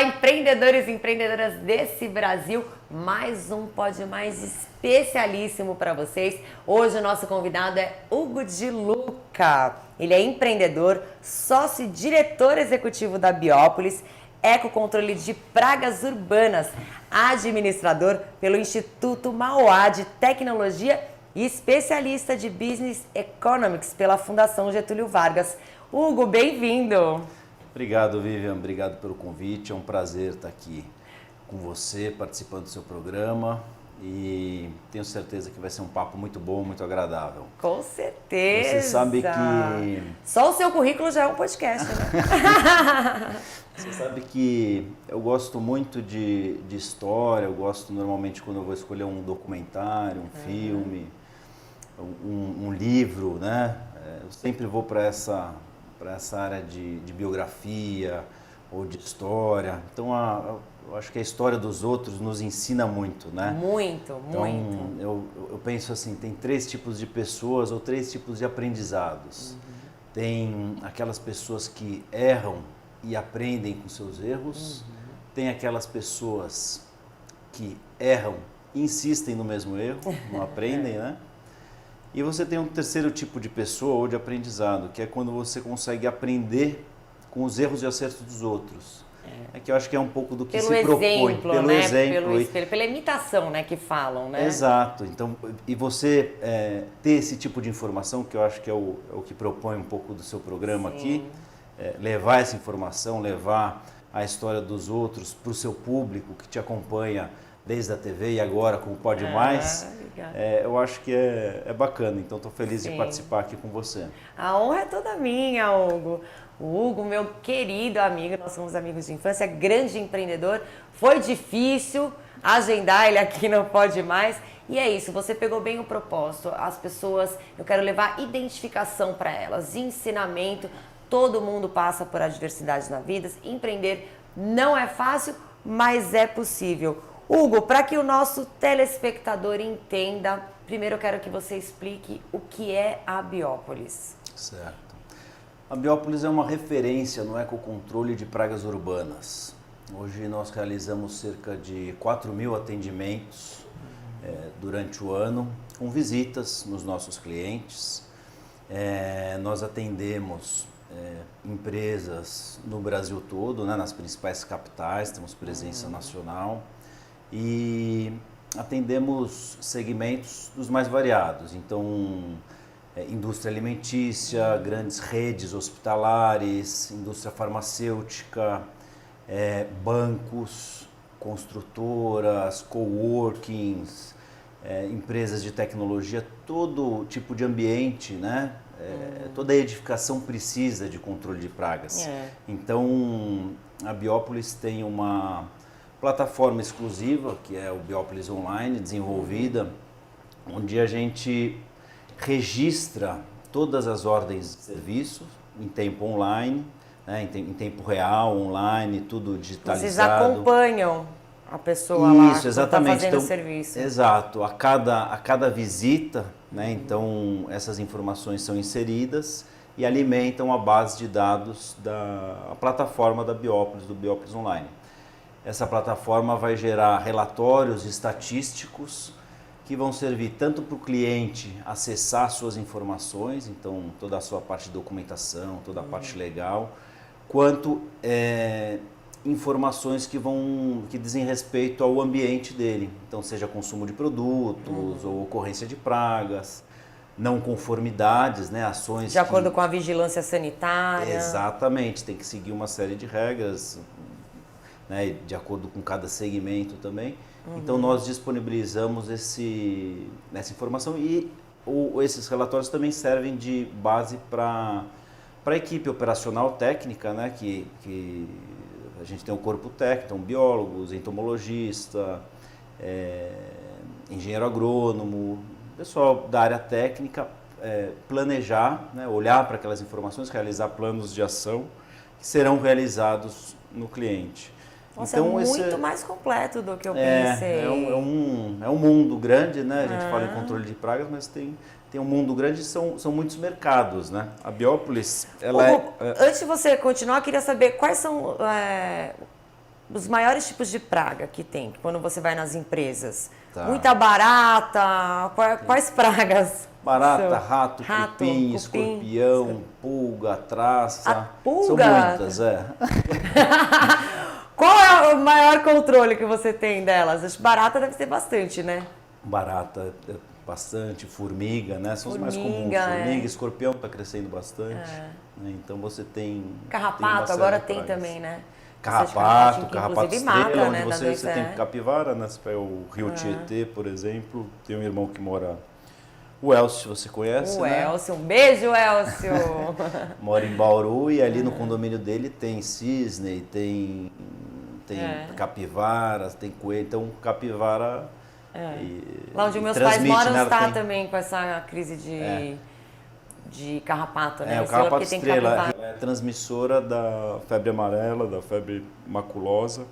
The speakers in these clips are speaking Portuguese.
Olá, empreendedores e empreendedoras desse Brasil. Mais um Pode Mais especialíssimo para vocês. Hoje o nosso convidado é Hugo de Luca. Ele é empreendedor, sócio e diretor executivo da Biópolis, ecocontrole de pragas urbanas, administrador pelo Instituto Mauá de Tecnologia e especialista de Business Economics pela Fundação Getúlio Vargas. Hugo, bem-vindo! Obrigado, Vivian. Obrigado pelo convite. É um prazer estar aqui com você, participando do seu programa. E tenho certeza que vai ser um papo muito bom, muito agradável. Com certeza! Você sabe que... Só o seu currículo já é um podcast, né? Você sabe que eu gosto muito de história, eu gosto normalmente quando eu vou escolher um documentário, um filme, um livro, né? Eu sempre vou para essa área de biografia ou de história. Então, eu acho que a história dos outros nos ensina muito, né? Muito, então, muito. Eu penso assim, tem 3 tipos de pessoas ou 3 tipos de aprendizados. Tem aquelas pessoas que erram e aprendem com seus erros. Tem aquelas pessoas que erram e insistem no mesmo erro, não aprendem, né? E você tem um terceiro tipo de pessoa ou de aprendizado, que é quando você consegue aprender com os erros e acertos dos outros. É que eu acho que é um pouco do que se propõe. Pelo exemplo, pelo espelho, pela imitação, né, que falam, né? Exato. Então, e você ter esse tipo de informação, que eu acho que é o que propõe um pouco do seu programa aqui, levar essa informação, levar a história dos outros para o seu público que te acompanha desde a TV e agora com o Pode Mais, eu acho que é bacana. Então, estou feliz de participar aqui com você. A honra é toda minha, Hugo. O Hugo, meu querido amigo, nós somos amigos de infância, grande empreendedor. Foi difícil agendar ele aqui no Pode Mais. E é isso, você pegou bem o propósito. As pessoas, eu quero levar identificação para elas, ensinamento. Todo mundo passa por adversidades na vida. Empreender não é fácil, mas é possível. Hugo, para que o nosso telespectador entenda, primeiro eu quero que você explique o que é a Biópolis. Certo. A Biópolis é uma referência no ecocontrole de pragas urbanas. Hoje nós realizamos cerca de 4.000 atendimentos durante o ano, com visitas nos nossos clientes. Nós atendemos empresas no Brasil todo, né, nas principais capitais, temos presença nacional. E atendemos segmentos dos mais variados, então indústria alimentícia, grandes redes hospitalares, indústria farmacêutica, bancos, construtoras, coworkings, empresas de tecnologia, todo tipo de ambiente, né? Toda edificação precisa de controle de pragas. Então a Biópolis tem uma plataforma exclusiva, que é o Biópolis Online, desenvolvida, onde a gente registra todas as ordens de serviço em tempo online, né, em tempo real, online, tudo digitalizado. Vocês acompanham a pessoa lá que está fazendo o serviço. Exato. A cada visita, né, então essas informações são inseridas e alimentam a base de dados da plataforma da Biópolis, do Biópolis Online. Essa plataforma vai gerar relatórios estatísticos que vão servir tanto para o cliente acessar suas informações, então toda a sua parte de documentação, toda a parte legal, quanto informações que dizem respeito ao ambiente dele, então seja consumo de produtos ou ocorrência de pragas, não conformidades, né, ações de acordo com a vigilância sanitária. Exatamente, tem que seguir uma série de regras, né, de acordo com cada segmento também. Então nós disponibilizamos essa informação e esses relatórios também servem de base para a equipe operacional técnica, né, que a gente tem um corpo técnico, então biólogos, entomologista, engenheiro agrônomo, pessoal da área técnica, planejar, né, olhar para aquelas informações, realizar planos de ação que serão realizados no cliente. Nossa, então, é muito mais completo do que eu pensei. É um mundo grande, né? A gente fala em controle de pragas, mas tem um mundo grande e são muitos mercados, né? A Biópolis, ela Antes de você continuar, eu queria saber quais são os maiores tipos de praga que tem, quando você vai nas empresas. Tá. Muita barata, quais pragas? Barata, são? rato, cupim, escorpião, pulga, traça. A pulga? São muitas, Qual é o maior controle que você tem delas? Acho que barata deve ser bastante, né? Barata, bastante, formiga, né? São os mais comuns. Formiga, escorpião está crescendo bastante. Né? Então você tem. Carrapato, tem agora pragas. tem também, né? Carrapato estrela, mata, onde né, você tem capivara, né? Você pega o Rio Tietê, por exemplo. Tem um irmão que mora. O Elcio, você conhece, né? Elcio, um beijo, Elcio! Mora em Bauru e ali no condomínio dele tem cisne, tem capivara, tem coelho. Então, capivara... Lá onde meus pais moram né? está também com essa crise de carrapato, né? O carrapato estrela é transmissora da febre amarela, da febre maculosa.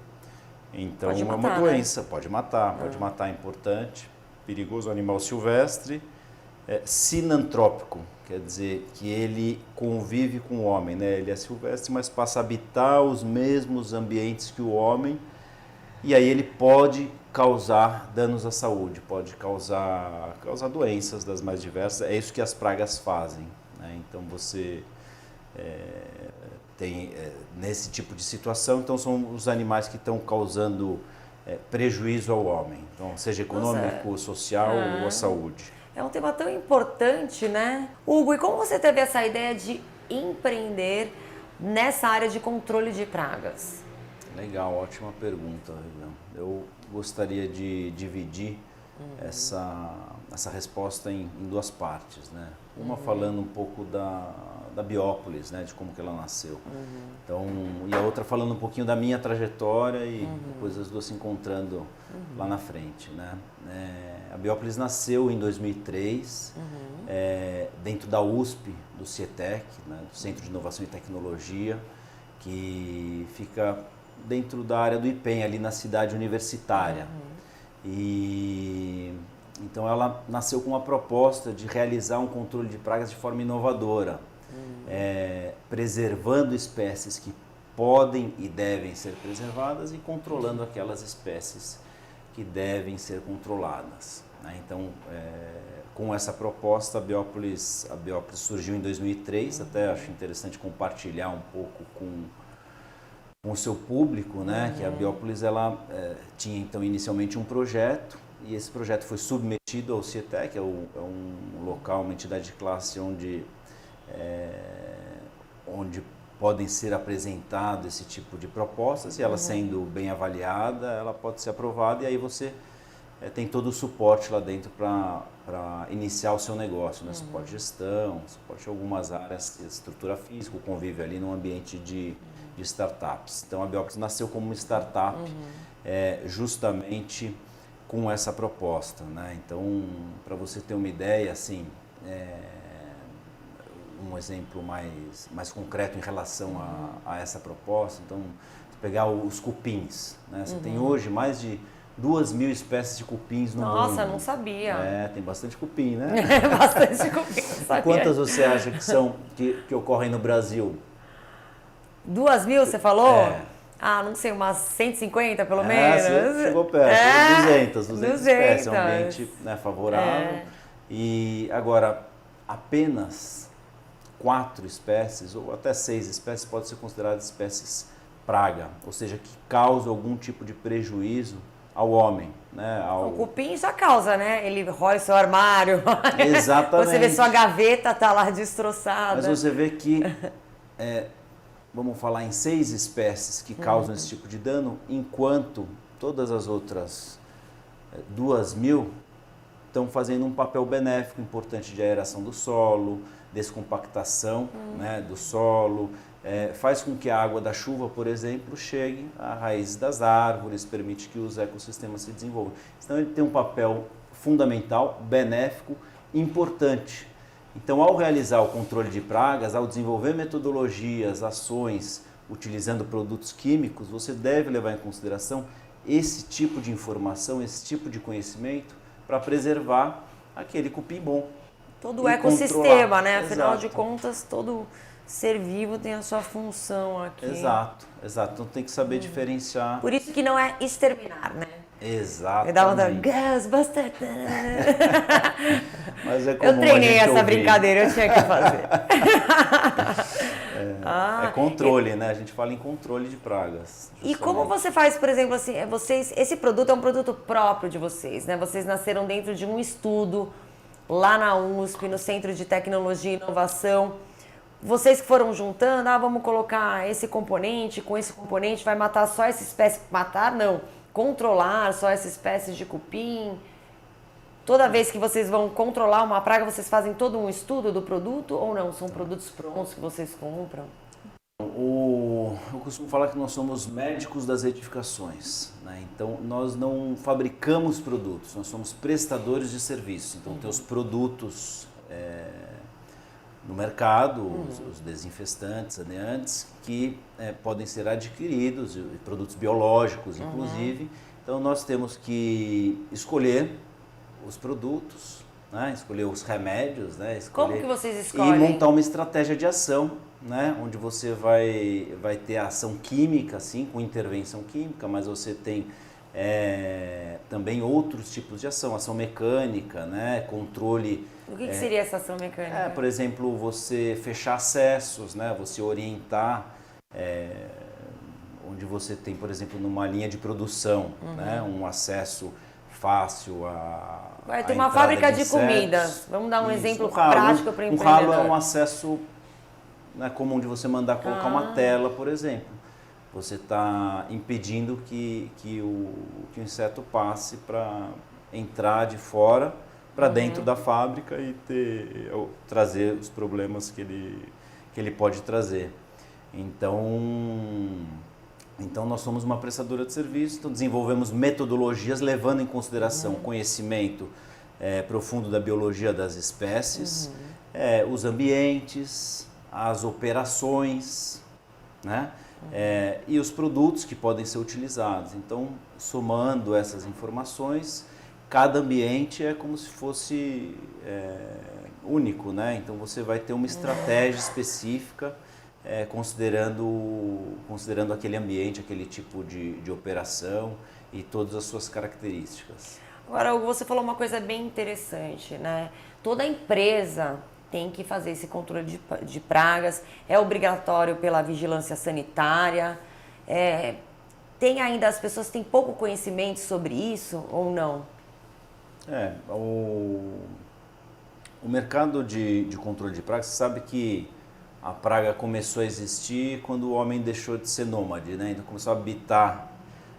Então, pode matar, é uma doença, né? pode matar, é importante. Perigoso, animal silvestre. Sinantrópico, quer dizer que ele convive com o homem, né? Ele é silvestre, mas passa a habitar os mesmos ambientes que o homem e aí ele pode causar danos à saúde, pode causar doenças das mais diversas. É isso que as pragas fazem, né? Então você tem nesse tipo de situação, então são os animais que estão causando prejuízo ao homem, então seja econômico, social ou à saúde. É um tema tão importante, né? Hugo, e como você teve essa ideia de empreender nessa área de controle de pragas? Legal, ótima pergunta, Vivian. Eu gostaria de dividir essa resposta em duas partes, né? Uma falando um pouco da Biópolis, né? De como que ela nasceu. Então, e a outra falando um pouquinho da minha trajetória e depois as duas se encontrando lá na frente, né? A Biópolis nasceu em 2003, dentro da USP, do CIETEC, né? Do Centro de Inovação e Tecnologia, que fica dentro da área do IPEM, ali na cidade universitária. E então ela nasceu com uma proposta de realizar um controle de pragas de forma inovadora, preservando espécies que podem e devem ser preservadas e controlando aquelas espécies que devem ser controladas, né? Então, com essa proposta, a Biópolis surgiu em 2003, até acho interessante compartilhar um pouco com o seu público, né? Que a Biópolis ela tinha então inicialmente um projeto e esse projeto foi submetido ao CIETEC, é um local, uma entidade de classe onde podem ser apresentados esse tipo de propostas e ela sendo bem avaliada, ela pode ser aprovada e aí você tem todo o suporte lá dentro para iniciar o seu negócio, né? Suporte de gestão, suporte em algumas áreas, estrutura física, o convívio ali num ambiente de startups. Então a Biópolis nasceu como uma startup justamente com essa proposta, né? Então, para você ter uma ideia, assim, um exemplo mais concreto em relação a essa proposta, então, pegar os cupins, né? Você tem hoje mais de 2.000 espécies de cupins no mundo. Nossa, não sabia. Tem bastante cupim, né? Bastante cupim, não sabia. Quantas você acha que ocorrem no Brasil? 2.000, você falou? Não sei, umas 150 pelo menos? Você chegou perto, 200 espécies, é um ambiente, né, favorável. E agora, apenas 4 espécies, ou até 6 espécies, podem ser consideradas espécies praga, ou seja, que causam algum tipo de prejuízo ao homem, né? O cupim já causa, né? Ele rói seu armário. Exatamente. Você vê sua gaveta tá lá destroçada. Mas você vê que, vamos falar em 6 espécies que causam esse tipo de dano, enquanto todas as outras 2.000 estão fazendo um papel benéfico importante de aeração do solo, descompactação, né, do solo, faz com que a água da chuva, por exemplo, chegue às raízes das árvores, permite que os ecossistemas se desenvolvam. Então ele tem um papel fundamental, benéfico, importante. Então, ao realizar o controle de pragas, ao desenvolver metodologias, ações, utilizando produtos químicos, você deve levar em consideração esse tipo de informação, esse tipo de conhecimento para preservar aquele cupim bom. Todo o ecossistema, né? Afinal Exato. de contas, todo ser vivo tem a sua função aqui. Exato, exato. Então tem que saber diferenciar. Por isso que não é exterminar, né? Exatamente. Eu dava vontade, Ghostbusters. Mas é comum Eu treinei a gente essa ouvir. brincadeira, eu tinha que fazer. É controle, né? A gente fala em controle de pragas. E como você faz, por exemplo, assim, esse produto é um produto próprio de vocês, né? Vocês nasceram dentro de um estudo lá na USP, no Centro de Tecnologia e Inovação. Vocês que foram juntando, vamos colocar esse componente, com esse componente vai matar só essa espécie. Matar não, controlar só essa espécie de cupim. Toda vez que vocês vão controlar uma praga, vocês fazem todo um estudo do produto ou não? São produtos prontos que vocês compram? Eu costumo falar que nós somos médicos das edificações, né? Então nós não fabricamos produtos, nós somos prestadores de serviços. Então tem os produtos no mercado, os desinfestantes, saneantes, que podem ser adquiridos, produtos biológicos inclusive. Então nós temos que escolher os produtos, né? Escolher os remédios, né? Como que vocês escolhem? E montar uma estratégia de ação, né? Onde você vai ter ação química, sim, com intervenção química, mas você tem também outros tipos de ação mecânica, né? Controle. O que seria essa ação mecânica? Por exemplo, você fechar acessos, né? Você orientar, onde você tem, por exemplo, numa linha de produção, né? Um acesso fácil a Vai ter uma fábrica de comidas. Vamos dar um exemplo prático para o empreendedor. Um ralo é um acesso, né, comum de você mandar colocar uma tela, por exemplo. Você está impedindo que o inseto passe para entrar de fora para dentro da fábrica e trazer os problemas que ele pode trazer. Então nós somos uma prestadora de serviço, então desenvolvemos metodologias levando em consideração conhecimento profundo da biologia das espécies, os ambientes, as operações, né? E os produtos que podem ser utilizados. Então, somando essas informações, cada ambiente é como se fosse único, né? Então você vai ter uma estratégia específica considerando aquele ambiente, aquele tipo de operação e todas as suas características. Agora, você falou uma coisa bem interessante, né? Toda empresa tem que fazer esse controle de pragas, é obrigatório pela vigilância sanitária. Tem ainda, as pessoas têm pouco conhecimento sobre isso ou não? O mercado de controle de pragas, você sabe que a praga começou a existir quando o homem deixou de ser nômade, né? Então começou a habitar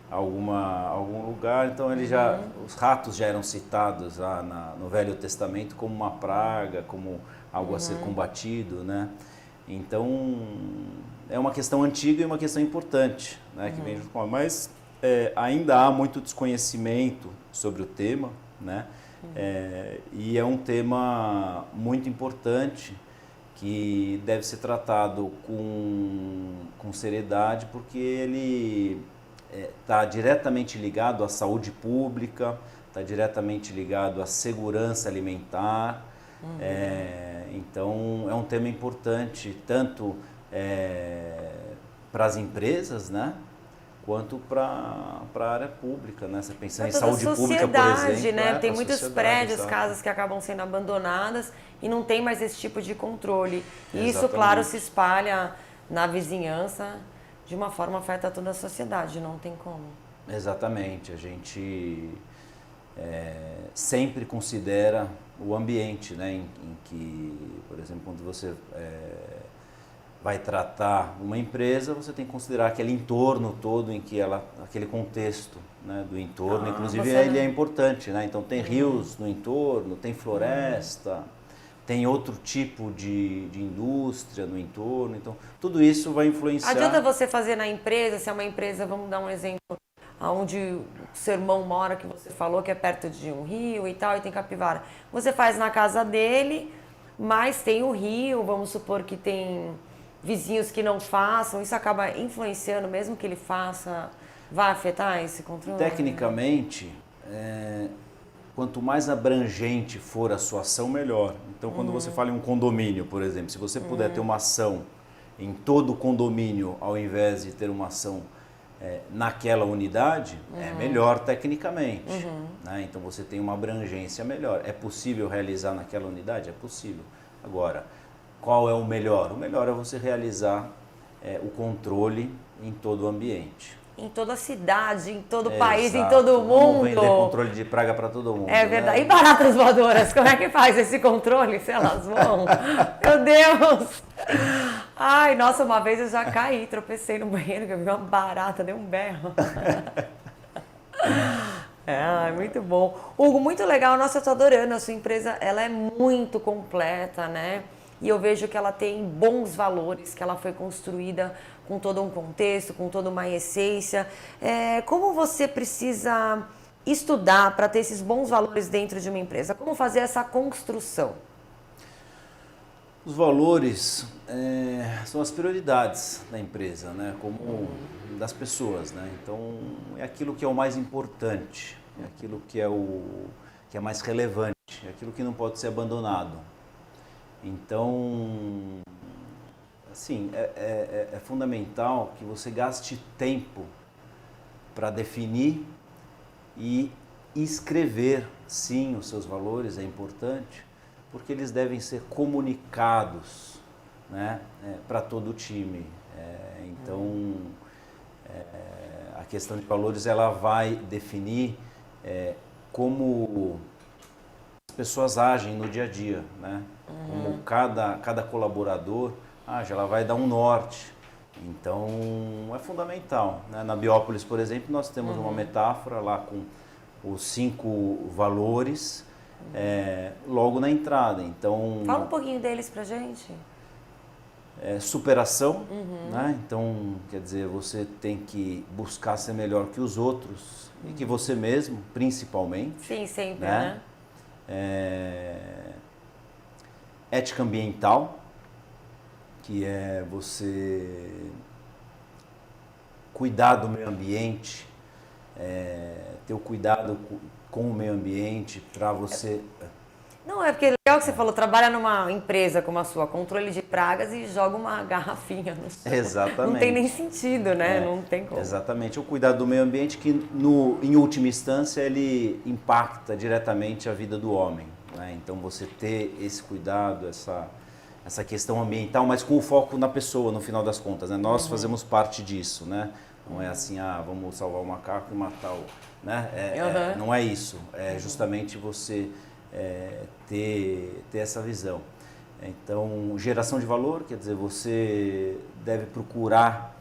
algum lugar, então os ratos já eram citados lá no Velho Testamento como uma praga, como algo a ser combatido, né? Então é uma questão antiga e uma questão importante, né? Que vem junto com mas ainda há muito desconhecimento sobre o tema, né? E é um tema muito importante que deve ser tratado com seriedade, porque ele está diretamente ligado à saúde pública, está diretamente ligado à segurança alimentar. Então é um tema importante tanto para as empresas, né, quanto para a área pública, né? Você pensar em saúde pública, por exemplo, né? Tem muitos prédios, casas que acabam sendo abandonadas e não tem mais esse tipo de controle. E isso, claro, se espalha na vizinhança, de uma forma afeta toda a sociedade, não tem como. Exatamente, a gente sempre considera o ambiente, né, em que, por exemplo, quando você vai tratar uma empresa, você tem que considerar aquele entorno todo em que aquele contexto, né, do entorno, inclusive ele é importante, né? Então tem rios no entorno, tem floresta, tem outro tipo de indústria no entorno, então tudo isso vai influenciar. Adianta você fazer na empresa, se é uma empresa, vamos dar um exemplo, onde o seu irmão mora, que você falou que é perto de um rio e tal, e tem capivara. Você faz na casa dele, mas tem o rio, vamos supor que tem vizinhos que não façam, isso acaba influenciando, mesmo que ele faça, vai afetar esse controle? Tecnicamente, quanto mais abrangente for a sua ação, melhor. Então, quando você fala em um condomínio, por exemplo, se você puder ter uma ação em todo o condomínio, ao invés de ter uma ação naquela unidade, é melhor tecnicamente. Né? Então você tem uma abrangência melhor. É possível realizar naquela unidade? É possível. Agora, qual é o melhor? O melhor é você realizar o controle em todo o ambiente. Em toda a cidade, em todo o país, em todo o mundo. Vamos vender controle de praga para todo mundo. É verdade. Né? E baratas voadoras, como é que faz esse controle, se elas vão? Meu Deus! Ai, nossa, uma vez eu já caí, tropecei no banheiro, que eu vi uma barata, dei um berro. Muito bom. Hugo, muito legal. Nossa, eu tô adorando. A sua empresa, ela é muito completa, né? E eu vejo que ela tem bons valores, que ela foi construída com todo um contexto, com toda uma essência. Como você precisa estudar para ter esses bons valores dentro de uma empresa? Como fazer essa construção? Os valores são as prioridades da empresa, né? Como das pessoas, né? Então, é aquilo que é o mais importante, é aquilo que é mais relevante, é aquilo que não pode ser abandonado. Então, assim, é fundamental que você gaste tempo para definir e escrever, sim, os seus valores, é importante, porque eles devem ser comunicados, né, para todo o time. Então, a questão de valores, ela vai definir como as pessoas agem no dia a dia, né? Como cada colaborador age, ela vai dar um norte. Então, é fundamental, né? Na Biópolis, por exemplo, nós temos uma metáfora lá com os 5 valores logo na entrada. Então, fala um pouquinho deles pra gente. Superação, né? Então, quer dizer, você tem que buscar ser melhor que os outros e que você mesmo, principalmente. Sim, sempre, né? Ética ambiental, que é você cuidar do meio ambiente, ter o cuidado com o meio ambiente para você... Não, é porque é legal que você falou, trabalha numa empresa como a sua, controle de pragas e joga uma garrafinha no chão. Exatamente. Não tem nem sentido, né? Não tem como. Exatamente. O cuidado do meio ambiente que, em última instância, ele impacta diretamente a vida do homem. Né? Então, você ter esse cuidado, essa questão ambiental, mas com o foco na pessoa, no final das contas. Né? Nós fazemos parte disso, né? Não é assim, vamos salvar o macaco e matar o... Né? Não é isso. É justamente você... ter essa visão. Então, geração de valor, quer dizer, você deve procurar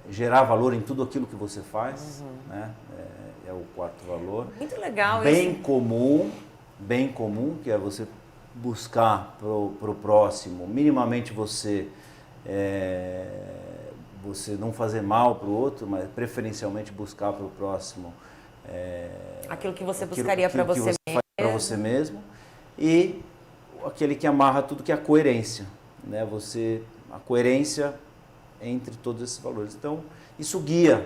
gerar valor em tudo aquilo que você faz, né? É o 4º valor. Muito legal bem isso. Bem comum, que é você buscar pro próximo, minimamente você não fazer mal para o outro, mas preferencialmente buscar para o próximo aquilo que você buscaria para você mesmo. Para você mesmo, e aquele que amarra tudo, que é a coerência, né? A coerência entre todos esses valores. Então, isso guia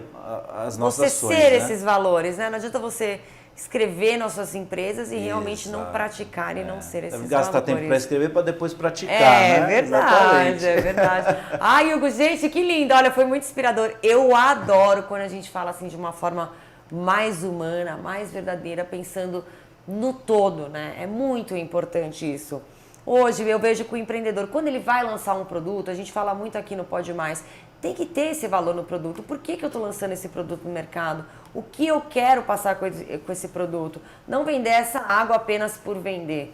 as nossas ações. Você ser né? esses valores, né? Não adianta você escrever nas suas empresas e realmente não praticar e não ser esses valores. Gastar tempo para escrever para depois praticar, né? Verdade, Exatamente. É verdade. Ai, Hugo, gente, que lindo. Olha, foi muito inspirador. Eu adoro quando a gente fala assim de uma forma mais humana, mais verdadeira, pensando no todo, né? É muito importante isso. Hoje eu vejo que o empreendedor, quando ele vai lançar um produto, a gente fala muito aqui no Pode Mais, tem que ter esse valor no produto. Por que eu estou lançando esse produto no mercado? O que eu quero passar com esse produto? Não vender essa água apenas por vender.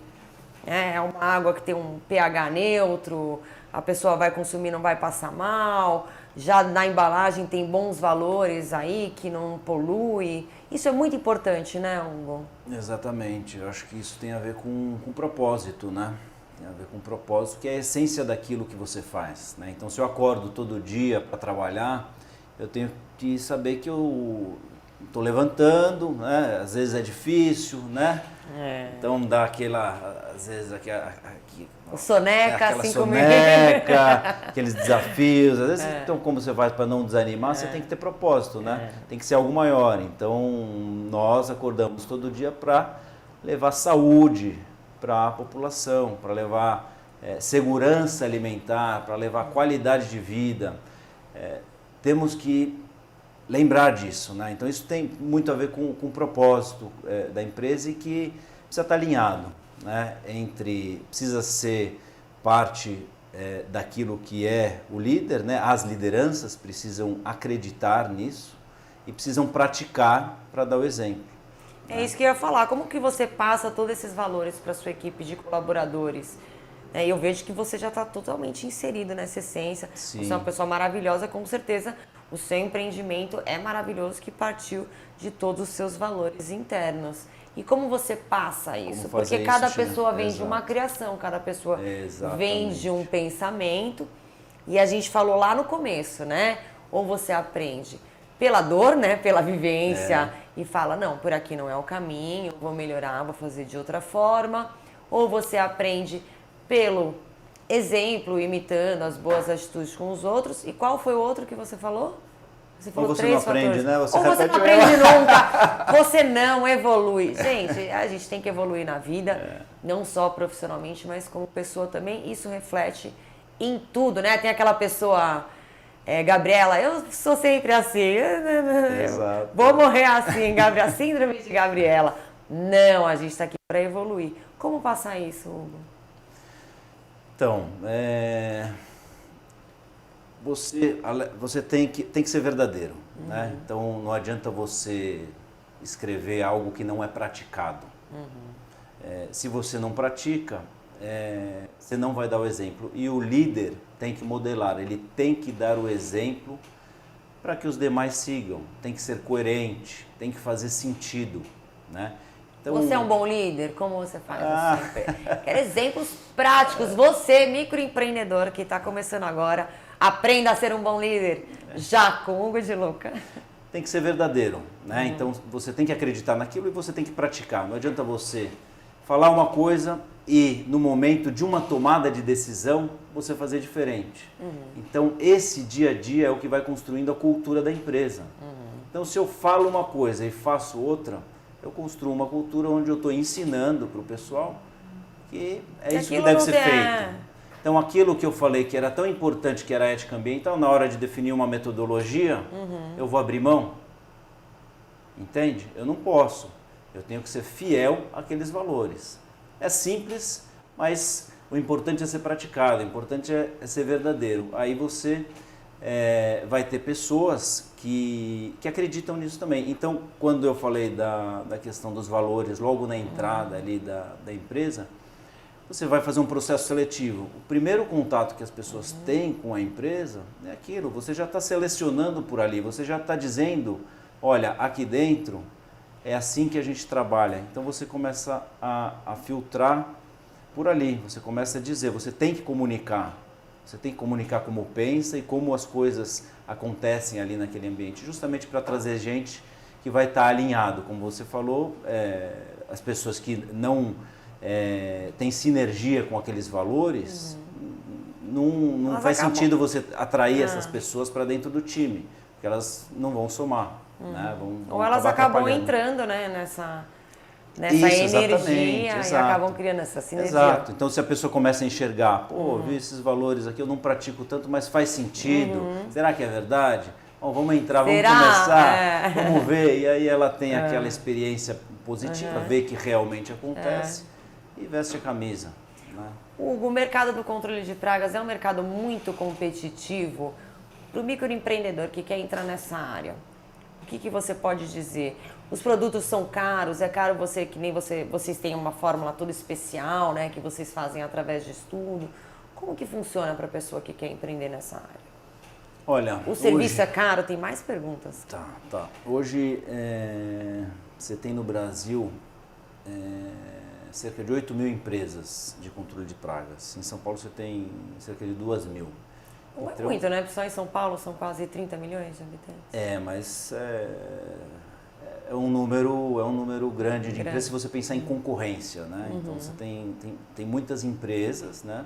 É uma água que tem um pH neutro, a pessoa vai consumir, não vai passar mal. Já na embalagem tem bons valores aí, que não polui. Isso é muito importante, né, Hugo? Exatamente. Eu acho que isso tem a ver com propósito, né? Tem a ver com propósito, que é a essência daquilo que você faz, né? Então, se eu acordo todo dia para trabalhar, eu tenho que saber que eu estou levantando, né? Às vezes é difícil, né? Então, dá aquela, às vezes, soneca, 5 mil. Aqueles desafios. Às vezes, então, como você faz para não desanimar, você tem que ter propósito, né? Tem que ser algo maior. Então, nós acordamos todo dia para levar saúde para a população, para levar segurança alimentar, para levar qualidade de vida, temos que lembrar disso, né? Então isso tem muito a ver com o propósito da empresa e que precisa estar alinhado, né? Precisa ser parte daquilo que é o líder, né? As lideranças precisam acreditar nisso e precisam praticar para dar o exemplo. É isso que eu ia falar. Como que você passa todos esses valores para sua equipe de colaboradores? Eu vejo que você já está totalmente inserido nessa essência. Sim. Você é uma pessoa maravilhosa, com certeza. O seu empreendimento é maravilhoso, que partiu de todos os seus valores internos. E como você passa isso? Porque cada pessoa vem de uma criação, cada pessoa vem de um pensamento. E a gente falou lá no começo, né? Ou você aprende pela dor, né? Pela vivência e fala, não, por aqui não é o caminho, vou melhorar, vou fazer de outra forma. Ou você aprende pelo exemplo, imitando as boas atitudes com os outros. E qual foi o outro que você falou? Você falou ou você três não aprende, fatores. né? Ou você não aprende nunca, você não evolui. Gente, a gente tem que evoluir na vida, não só profissionalmente, mas como pessoa também. Isso reflete em tudo, né? Tem aquela pessoa, Gabriela, eu sou sempre assim. Exato. Vou morrer assim, Gabriela, síndrome de Gabriela. Não, a gente está aqui para evoluir. Como passar isso, Hugo? Então, você tem que ser verdadeiro, né? Então não adianta você escrever algo que não é praticado. Se você não pratica, você não vai dar o exemplo. E o líder tem que modelar, ele tem que dar o exemplo para que os demais sigam. Tem que ser coerente, tem que fazer sentido, né? Então, você é um bom líder? Como você faz? Quero exemplos práticos. Você, microempreendedor que está começando agora, aprenda a ser um bom líder. Já com Hugo de Luca. Tem que ser verdadeiro, né? Então você tem que acreditar naquilo e você tem que praticar. Não adianta você falar uma coisa e no momento de uma tomada de decisão você fazer diferente. Então esse dia a dia é o que vai construindo a cultura da empresa. Então se eu falo uma coisa e faço outra, eu construo uma cultura onde eu estou ensinando para o pessoal que é isso que deve ser feito. Então aquilo que eu falei que era tão importante, que era a ética ambiental, na hora de definir uma metodologia, eu vou abrir mão? Entende? Eu não posso. Eu tenho que ser fiel àqueles valores. É simples, mas o importante é ser praticado, o importante é ser verdadeiro. Aí você vai ter pessoas que acreditam nisso também. Então, quando eu falei da questão dos valores, logo na entrada ali da empresa, você vai fazer um processo seletivo. O primeiro contato que as pessoas têm com a empresa é aquilo, você já está selecionando por ali, você já está dizendo, olha, aqui dentro é assim que a gente trabalha. Então você começa a filtrar por ali, você começa a dizer, você tem que comunicar. Você tem que comunicar como pensa e como as coisas acontecem ali naquele ambiente, justamente para trazer gente que vai estar alinhado, como você falou, as pessoas que não têm sinergia com aqueles valores, não faz sentido você atrair essas pessoas para dentro do time, porque elas não vão somar. Né? Ou elas acabam entrando, né, nessa energia e acabam criando essa sinergia. Exato. Então, se a pessoa começa a enxergar, vi esses valores aqui, eu não pratico tanto, mas faz sentido. Será que é verdade? Bom, vamos entrar, vamos começar, vamos ver. E aí ela tem aquela experiência positiva, vê que realmente acontece e veste a camisa. Né? Hugo, o mercado do controle de pragas é um mercado muito competitivo para o microempreendedor que quer entrar nessa área. O que você pode dizer? Os produtos são caros, é caro que nem vocês têm uma fórmula toda especial, né, que vocês fazem através de estudo. Como que funciona para a pessoa que quer empreender nessa área? Olha, o serviço é caro? Tem mais perguntas. Tá. Hoje você tem no Brasil cerca de 8 mil empresas de controle de pragas. Em São Paulo você tem cerca de 2 mil. Não é muito, né? Só em São Paulo são quase 30 milhões de habitantes. Mas é um número grande de empresas se você pensar em concorrência, né? Então você tem muitas empresas, né?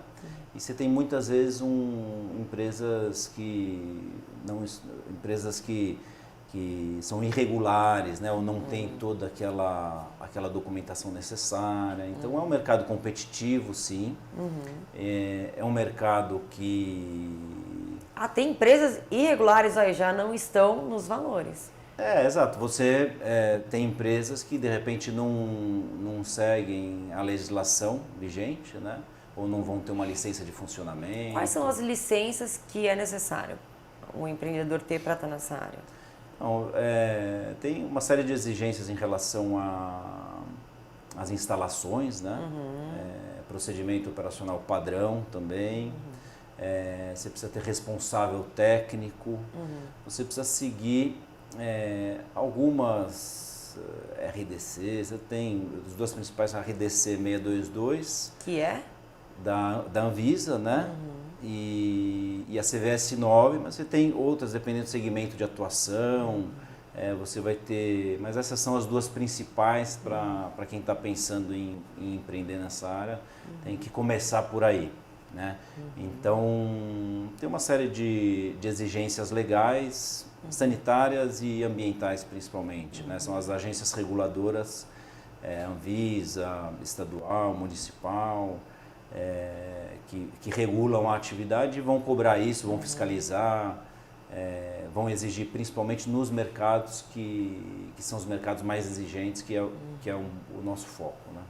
E você tem muitas vezes empresas que que são irregulares, né, ou não tem toda aquela documentação necessária. Então é um mercado competitivo, sim. É um mercado que... Tem empresas irregulares aí, já não estão nos valores. Exato. Você tem empresas que de repente não seguem a legislação vigente, né, ou não vão ter uma licença de funcionamento. Quais são as licenças que é necessário o empreendedor ter para estar nessa área? Então, tem uma série de exigências em relação às instalações, né? Procedimento operacional padrão também. Você precisa ter responsável técnico. Você precisa seguir algumas RDC. Você tem os dois principais, a RDC 622. Que é? Da Anvisa, né? E a CVS 9, mas você tem outras, dependendo do segmento de atuação, você vai ter... Mas essas são as duas principais para quem está pensando em empreender nessa área, tem que começar por aí, né? Então, tem uma série de exigências legais, sanitárias e ambientais principalmente, né? São as agências reguladoras, Anvisa, estadual, municipal, que regulam a atividade e vão cobrar isso, vão fiscalizar, vão exigir principalmente nos mercados que são os mercados mais exigentes, que é o nosso foco, né?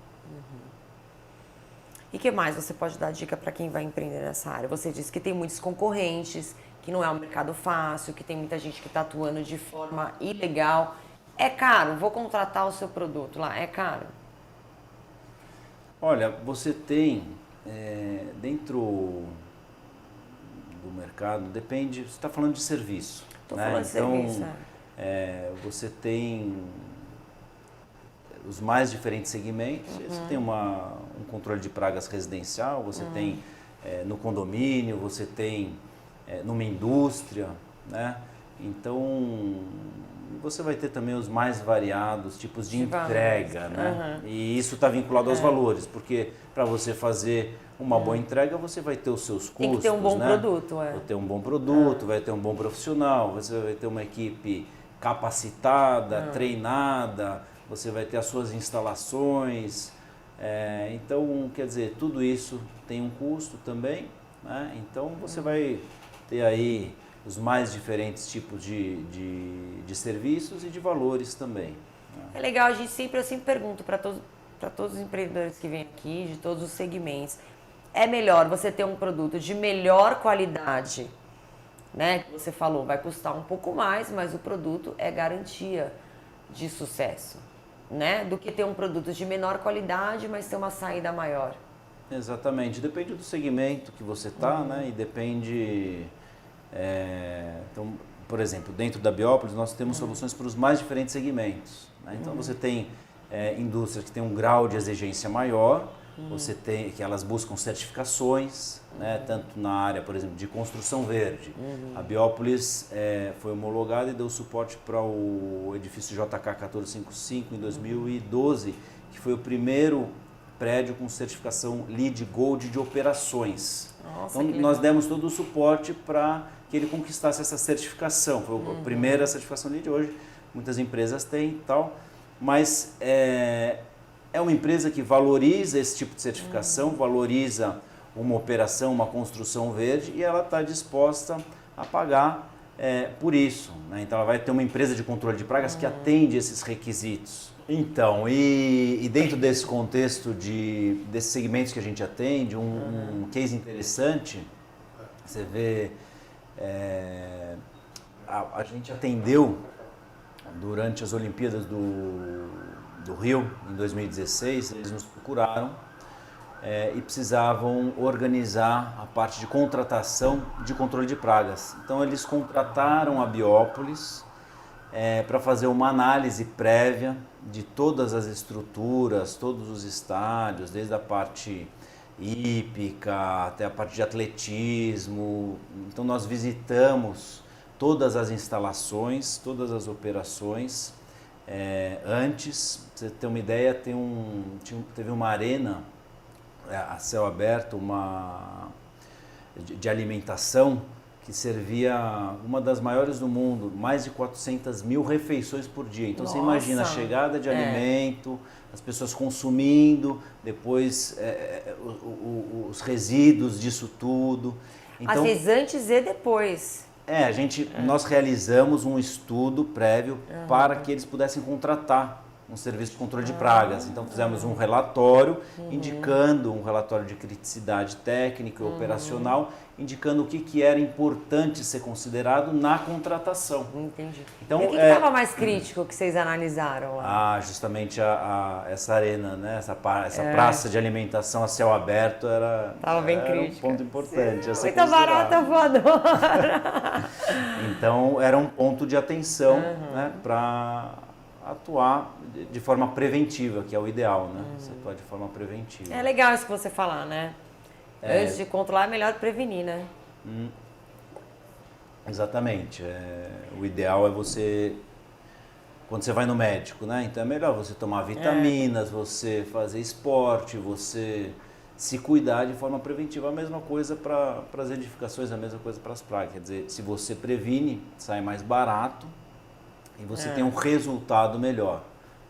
E o que mais você pode dar dica para quem vai empreender nessa área? Você disse que tem muitos concorrentes, que não é um mercado fácil, que tem muita gente que está atuando de forma ilegal. É caro? Vou contratar o seu produto lá, é caro? Olha, você tem dentro do mercado, depende, você está falando de serviço. Estou né? falando de serviço. Você tem os mais diferentes segmentos, você tem um controle de pragas residencial, você tem no condomínio, você tem numa indústria, né? Então, você vai ter também os mais variados tipos de entrega, né? E isso está vinculado aos valores, porque para você fazer uma boa entrega, você vai ter os seus custos. Tem que ter um bom produto. Vai ter um bom produto, vai ter um bom profissional, você vai ter uma equipe capacitada, treinada, você vai ter as suas instalações. Então, quer dizer, tudo isso tem um custo também, né? Então, você vai ter aí os mais diferentes tipos de serviços e de valores também, né? É legal, eu sempre pergunto para todos os empreendedores que vêm aqui, de todos os segmentos, é melhor você ter um produto de melhor qualidade, né? Que você falou, vai custar um pouco mais, mas o produto é garantia de sucesso, né? Do que ter um produto de menor qualidade, mas ter uma saída maior. Exatamente, depende do segmento que você está, né? E depende... então, por exemplo, dentro da Biópolis nós temos soluções para os mais diferentes segmentos, né? Então você tem indústrias que têm um grau de exigência maior, você tem que elas buscam certificações, né? Tanto na área, por exemplo, de construção verde. A Biópolis foi homologada e deu suporte para o edifício JK 1455 em 2012, que foi o primeiro prédio com certificação LEED Gold de operações. Nossa, então nós demos todo o suporte para que ele conquistasse essa certificação. Foi a primeira certificação LEED, hoje muitas empresas têm e tal, mas é uma empresa que valoriza esse tipo de certificação, valoriza uma operação, uma construção verde, e ela está disposta a pagar por isso, né? Então ela vai ter uma empresa de controle de pragas que atende esses requisitos. Então, e dentro desse contexto desses segmentos que a gente atende, um case interessante, você vê, a gente atendeu durante as Olimpíadas do Rio, em 2016, eles nos procuraram e precisavam organizar a parte de contratação de controle de pragas. Então eles contrataram a Biópolis para fazer uma análise prévia de todas as estruturas, todos os estádios, desde a parte hípica até a parte de atletismo. Então nós visitamos todas as instalações, todas as operações. Antes, pra você ter uma ideia, teve uma arena a céu aberto, de alimentação, que servia uma das maiores do mundo, mais de 400 mil refeições por dia. Então você imagina a chegada de alimento, as pessoas consumindo, depois os resíduos disso tudo. Então, às vezes antes e depois. Nós realizamos um estudo prévio para que eles pudessem contratar um serviço de controle de pragas. Então fizemos um relatório indicando um relatório de criticidade técnica e operacional, indicando o que era importante ser considerado na contratação. Entendi. Então, e o que estava mais crítico que vocês analisaram lá? Justamente essa arena, né? essa praça de alimentação a céu aberto Estava bem crítico. Um ponto importante. Muita barata voadora. Então era um ponto de atenção, né? Para atuar de forma preventiva, que é o ideal, né? Você atuar de forma preventiva. É legal isso que você falar, né? Antes de controlar, é melhor prevenir, né? Exatamente. O ideal é você, quando você vai no médico, né? Então é melhor você tomar vitaminas, você fazer esporte, você se cuidar de forma preventiva. A mesma coisa para as edificações, a mesma coisa para as pragas. Quer dizer, se você previne, sai mais barato e você tem um resultado melhor,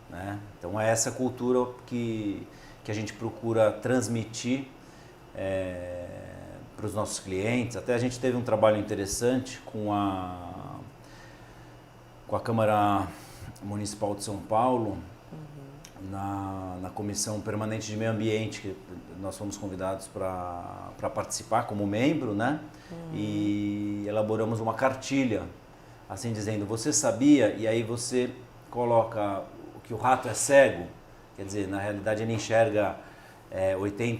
né? Então é essa cultura que a gente procura transmitir para os nossos clientes. Até a gente teve um trabalho interessante com a Câmara Municipal de São Paulo, na Comissão Permanente de Meio Ambiente, que nós fomos convidados para participar como membro, né? E elaboramos uma cartilha, assim dizendo, você sabia? E aí você coloca que o rato é cego, quer dizer, na realidade ele enxerga ele tem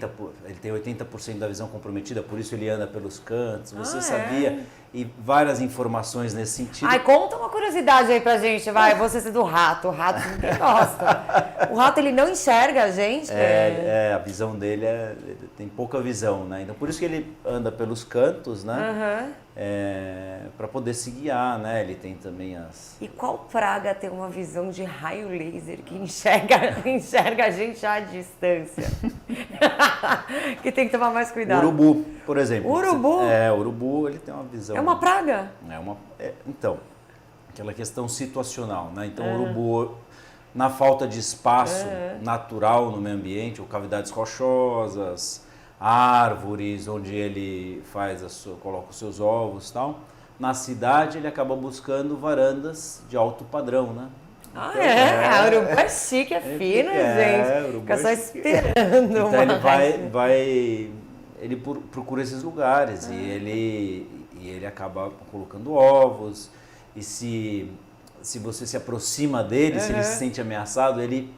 80% da visão comprometida, por isso ele anda pelos cantos. Você sabia? E várias informações nesse sentido. Ai, conta uma curiosidade aí pra gente, vai. Você ser do rato. O rato ninguém gosta. O rato, ele não enxerga a gente. A visão dele ele tem pouca visão, né? Então por isso que ele anda pelos cantos, né? Para poder se guiar, né? Ele tem também as... E qual praga tem uma visão de raio laser que enxerga a gente à distância? Que tem que tomar mais cuidado. Urubu, por exemplo. Urubu? O urubu, ele tem uma visão... É uma praga? Então, aquela questão situacional, né? Então o urubu, na falta de espaço natural no meio ambiente, ou cavidades rochosas, árvores onde ele coloca os seus ovos e tal, na cidade ele acaba buscando varandas de alto padrão, né? A urubu é chique, é fino, gente. Fica só esperando. Então ele procura esses lugares e ele acaba colocando ovos. E se você se aproxima dele, se ele se sente ameaçado, ele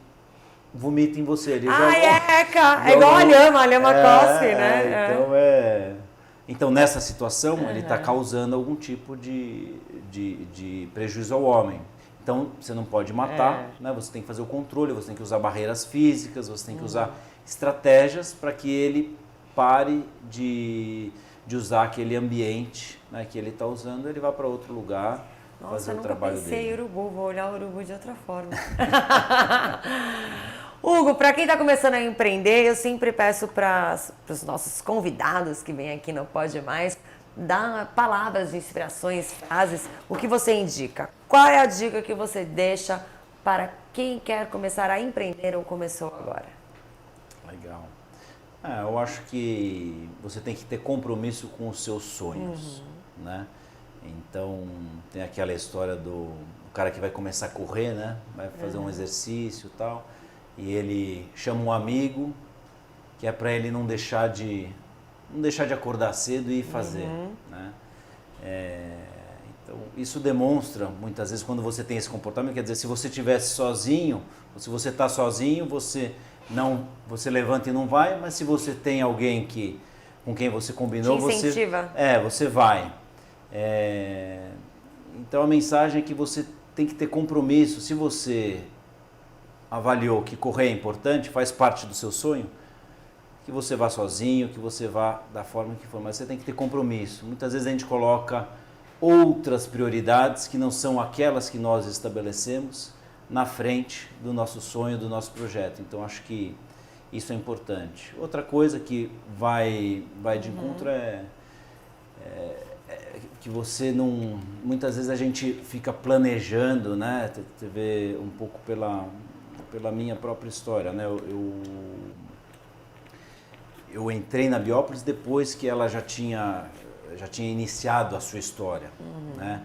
vomita em você. Ele é igual a lhama cospe, né? Então nessa situação ele está causando algum tipo de prejuízo ao homem. Então você não pode matar, né? Você tem que fazer o controle, você tem que usar barreiras físicas, você tem que usar estratégias para que ele pare de usar aquele ambiente, né, que ele está usando, ele vai para outro lugar. Nossa, fazer eu o nunca trabalho pensei dele. em urubu, vou olhar o urubu de outra forma. Hugo, para quem está começando a empreender, eu sempre peço para os nossos convidados que vêm aqui no Pode Mais, dar palavras de inspirações, frases, o que você indica. Qual é a dica que você deixa para quem quer começar a empreender ou começou agora? Legal. Eu acho que você tem que ter compromisso com os seus sonhos, né? Então, tem aquela história do cara que vai começar a correr, né? Vai fazer um exercício e tal, e ele chama um amigo, que é para ele não deixar de acordar cedo e ir fazer, né? Então, isso demonstra, muitas vezes, quando você tem esse comportamento, quer dizer, se você estivesse sozinho, ou se você está sozinho, você levanta e não vai, mas se você tem alguém com quem você combinou, você vai. Então a mensagem é que você tem que ter compromisso. Se você avaliou que correr é importante, faz parte do seu sonho, que você vá sozinho, que você vá da forma que for, mas você tem que ter compromisso. Muitas vezes a gente coloca outras prioridades que não são aquelas que nós estabelecemos na frente do nosso sonho, do nosso projeto. Então acho que isso é importante. Outra coisa que vai de encontro que você não... Muitas vezes a gente fica planejando, né? Você vê um pouco pela minha própria história, né? Eu entrei na Biópolis depois que ela já tinha iniciado a sua história, né?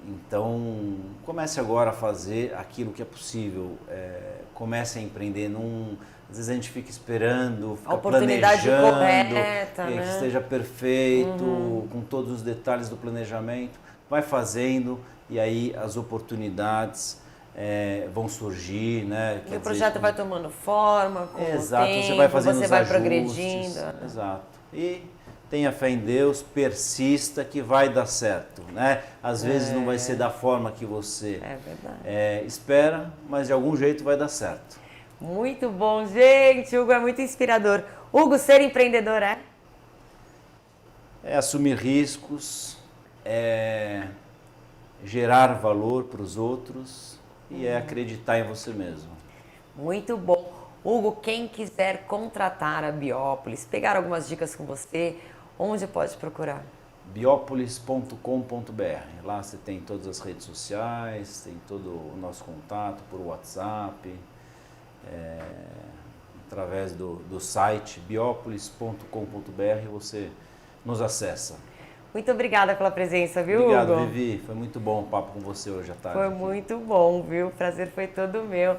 Então, comece agora a fazer aquilo que é possível, comece a empreender, às vezes a gente fica esperando, fica a oportunidade planejando, correta, que né? esteja perfeito, com todos os detalhes do planejamento, vai fazendo e aí as oportunidades vão surgir, né? E o projeto vai tomando forma com Exato, o tempo, você vai fazendo você os vai ajustes, progredindo. exato. E tenha fé em Deus, persista que vai dar certo, né? Às vezes não vai ser da forma que você espera, mas de algum jeito vai dar certo. Muito bom, gente. Hugo é muito inspirador. Hugo, ser empreendedor É assumir riscos, é gerar valor para os outros e é acreditar em você mesmo. Muito bom. Hugo, quem quiser contratar a Biópolis, pegar algumas dicas com você, onde pode procurar? Biopolis.com.br. Lá você tem todas as redes sociais, tem todo o nosso contato por WhatsApp, através do site biopolis.com.br você nos acessa. Muito obrigada pela presença, viu, Obrigado, Hugo? Vivi. Foi muito bom o papo com você hoje à tarde. Foi aqui. muito bom, viu? O prazer foi todo meu.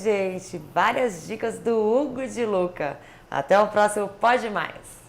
Gente, várias dicas do Hugo de Luca. Até o próximo Pode Mais.